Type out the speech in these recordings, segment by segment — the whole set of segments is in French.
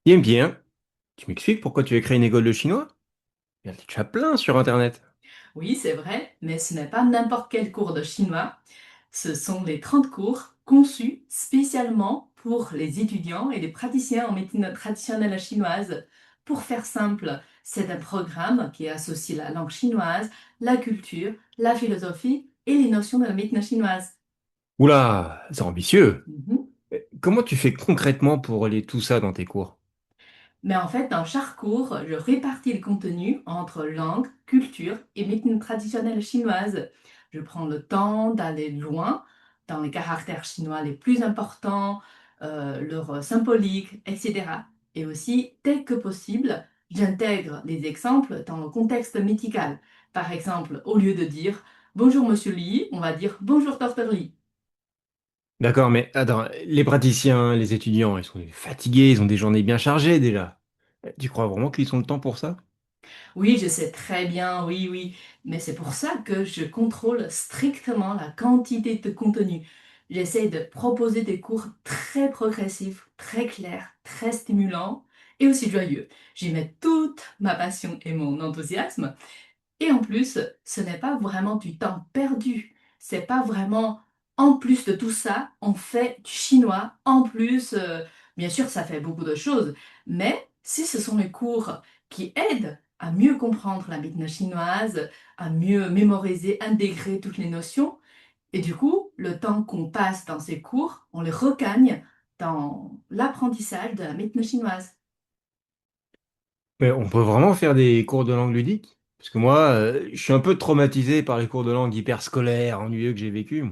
Bien, bien. Tu m'expliques pourquoi tu veux créer une école de chinois? Il y en a déjà plein sur Internet. Oui, c'est vrai, mais ce n'est pas n'importe quel cours de chinois. Ce sont les 30 cours conçus spécialement pour les étudiants et les praticiens en médecine traditionnelle chinoise. Pour faire simple, c'est un programme qui associe la langue chinoise, la culture, la philosophie et les notions de la médecine chinoise. Oula, c'est ambitieux. Mhm. Comment tu fais concrètement pour relier tout ça dans tes cours? Mais en fait, dans chaque cours, je répartis le contenu entre langue, culture et médecine traditionnelle chinoise. Je prends le temps d'aller loin dans les caractères chinois les plus importants, leur symbolique, etc. Et aussi, dès que possible, j'intègre les exemples dans le contexte médical. Par exemple, au lieu de dire Bonjour Monsieur Li, on va dire Bonjour Docteur Li. D'accord, mais attends, les praticiens, les étudiants, ils sont fatigués, ils ont des journées bien chargées déjà. Tu crois vraiment qu'ils ont le temps pour ça? Oui, je sais très bien, oui, oui, mais c'est pour ça que je contrôle strictement la quantité de contenu. J'essaie de proposer des cours très progressifs, très clairs, très stimulants et aussi joyeux. J'y mets toute ma passion et mon enthousiasme. Et en plus, ce n'est pas vraiment du temps perdu. C'est pas vraiment en plus de tout ça, on fait du chinois. En plus, bien sûr, ça fait beaucoup de choses. Mais si ce sont les cours qui aident à mieux comprendre la méthode chinoise, à mieux mémoriser, intégrer toutes les notions, et du coup, le temps qu'on passe dans ces cours, on les regagne dans l'apprentissage de la méthode chinoise. Mais on peut vraiment faire des cours de langue ludique? Parce que moi, je suis un peu traumatisé par les cours de langue hyper scolaires, ennuyeux que j'ai vécu.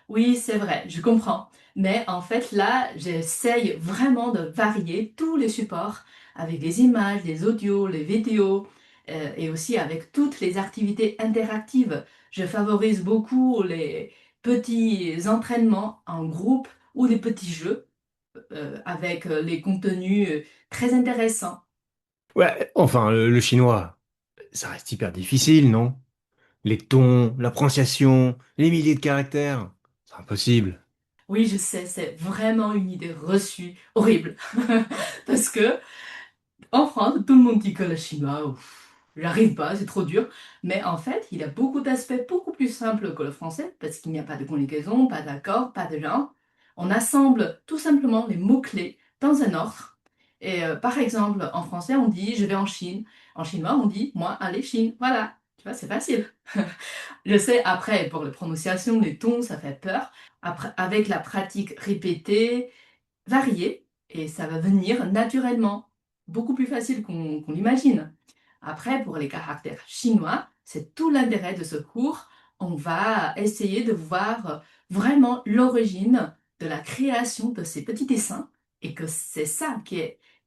Oui, c'est vrai, je comprends. Mais en fait, là, j'essaye vraiment de varier tous les supports avec les images, les audios, les vidéos et aussi avec toutes les activités interactives. Je favorise beaucoup les petits entraînements en groupe ou les petits jeux avec les contenus très intéressants. Ouais, enfin, le chinois, ça reste hyper difficile, non? Les tons, la prononciation, les milliers de caractères. C'est impossible. Oui, je sais, c'est vraiment une idée reçue, horrible. Parce que en France, tout le monde dit que le chinois, ouf, j'arrive pas, c'est trop dur. Mais en fait, il a beaucoup d'aspects beaucoup plus simples que le français, parce qu'il n'y a pas de conjugaison, pas d'accord, pas de genre. On assemble tout simplement les mots-clés dans un ordre. Et par exemple, en français, on dit je vais en Chine. En chinois, on dit moi, aller Chine. Voilà. Tu vois, c'est facile. Je sais, après, pour les prononciations, les tons, ça fait peur. Après, avec la pratique répétée, varié et ça va venir naturellement, beaucoup plus facile qu'on l'imagine. Après, pour les caractères chinois, c'est tout l'intérêt de ce cours. On va essayer de voir vraiment l'origine de la création de ces petits dessins et que c'est ça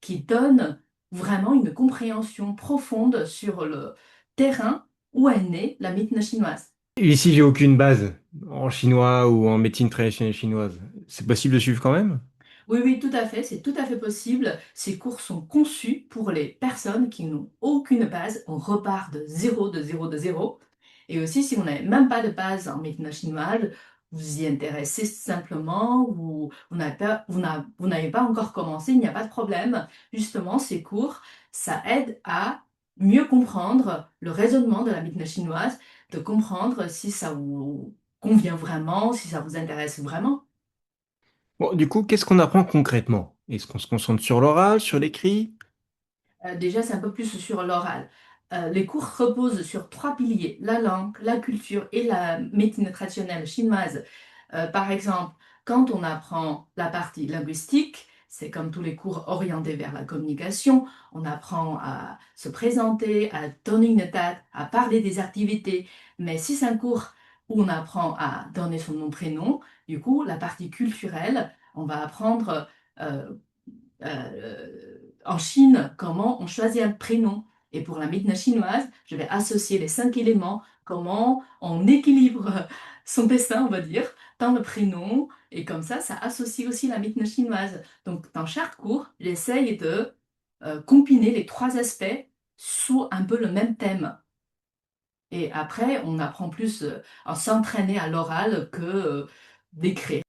qui donne vraiment une compréhension profonde sur le terrain où est née la mythologie chinoise. Ici, j'ai aucune base en chinois ou en médecine traditionnelle chinoise. C'est possible de suivre quand même? Oui, oui, tout à fait, c'est tout à fait possible. Ces cours sont conçus pour les personnes qui n'ont aucune base. On repart de zéro, de zéro, de zéro. Et aussi, si vous n'avez même pas de base en médecine chinoise, vous y intéressez simplement ou vous n'avez pas encore commencé, il n'y a pas de problème. Justement, ces cours, ça aide à mieux comprendre le raisonnement de la médecine chinoise, de comprendre si ça vous convient vraiment, si ça vous intéresse vraiment. Bon, du coup, qu'est-ce qu'on apprend concrètement? Est-ce qu'on se concentre sur l'oral, sur l'écrit? Déjà, c'est un peu plus sur l'oral. Les cours reposent sur trois piliers, la langue, la culture et la médecine traditionnelle chinoise. Par exemple, quand on apprend la partie linguistique, c'est comme tous les cours orientés vers la communication, on apprend à se présenter, à donner une date, à parler des activités. Mais si c'est un cours où on apprend à donner son nom, prénom, du coup, la partie culturelle, on va apprendre euh, en Chine, comment on choisit un prénom. Et pour la médecine chinoise, je vais associer les cinq éléments, comment on équilibre son destin, on va dire, dans le prénom. Et comme ça associe aussi la médecine chinoise. Donc, dans chaque cours, j'essaye de combiner les trois aspects sous un peu le même thème. Et après, on apprend plus à s'entraîner à l'oral que d'écrire.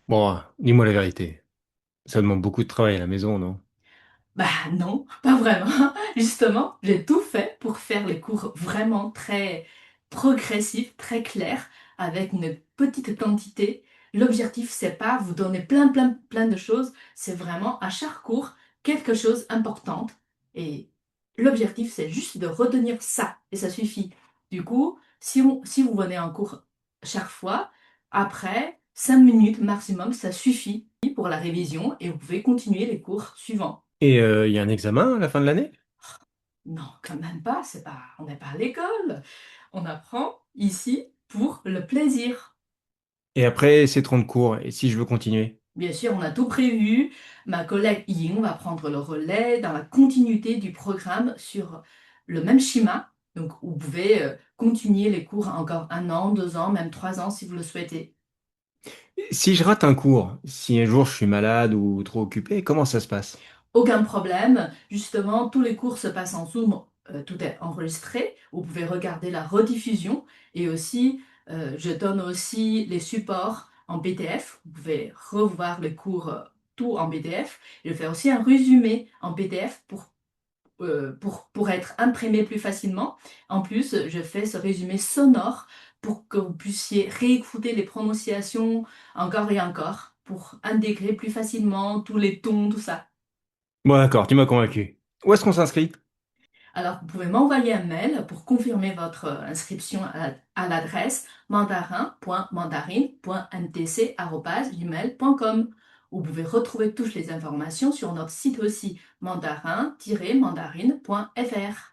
Bon, dis-moi la vérité. Ça demande beaucoup de travail à la maison, non? Bah non, pas vraiment. Justement, j'ai tout fait pour faire les cours vraiment très progressifs, très clairs, avec une petite quantité. L'objectif, c'est pas vous donner plein de choses, c'est vraiment à chaque cours quelque chose d'important. Et l'objectif, c'est juste de retenir ça, et ça suffit. Du coup, si vous venez en cours chaque fois, après 5 minutes maximum, ça suffit pour la révision et vous pouvez continuer les cours suivants. Et il y a un examen à la fin de l'année? Non, quand même pas, c'est pas, on n'est pas à l'école. On apprend ici pour le plaisir. Et après, c'est 30 cours. Et si je veux continuer? Bien sûr, on a tout prévu. Ma collègue Ying va prendre le relais dans la continuité du programme sur le même schéma. Donc, vous pouvez continuer les cours encore 1 an, 2 ans, même 3 ans si vous le souhaitez. Si je rate un cours, si un jour je suis malade ou trop occupé, comment ça se passe? Aucun problème. Justement, tous les cours se passent en Zoom, tout est enregistré. Vous pouvez regarder la rediffusion et aussi, je donne aussi les supports en PDF. Vous pouvez revoir les cours tout en PDF. Je fais aussi un résumé en PDF pour être imprimé plus facilement. En plus, je fais ce résumé sonore pour que vous puissiez réécouter les prononciations encore et encore pour intégrer plus facilement tous les tons, tout ça. Bon, d'accord, tu m'as convaincu. Où est-ce qu'on s'inscrit? Alors, vous pouvez m'envoyer un mail pour confirmer votre inscription à l'adresse mandarin.mandarine.ntc@gmail.com. Vous pouvez retrouver toutes les informations sur notre site aussi mandarin-mandarine.fr.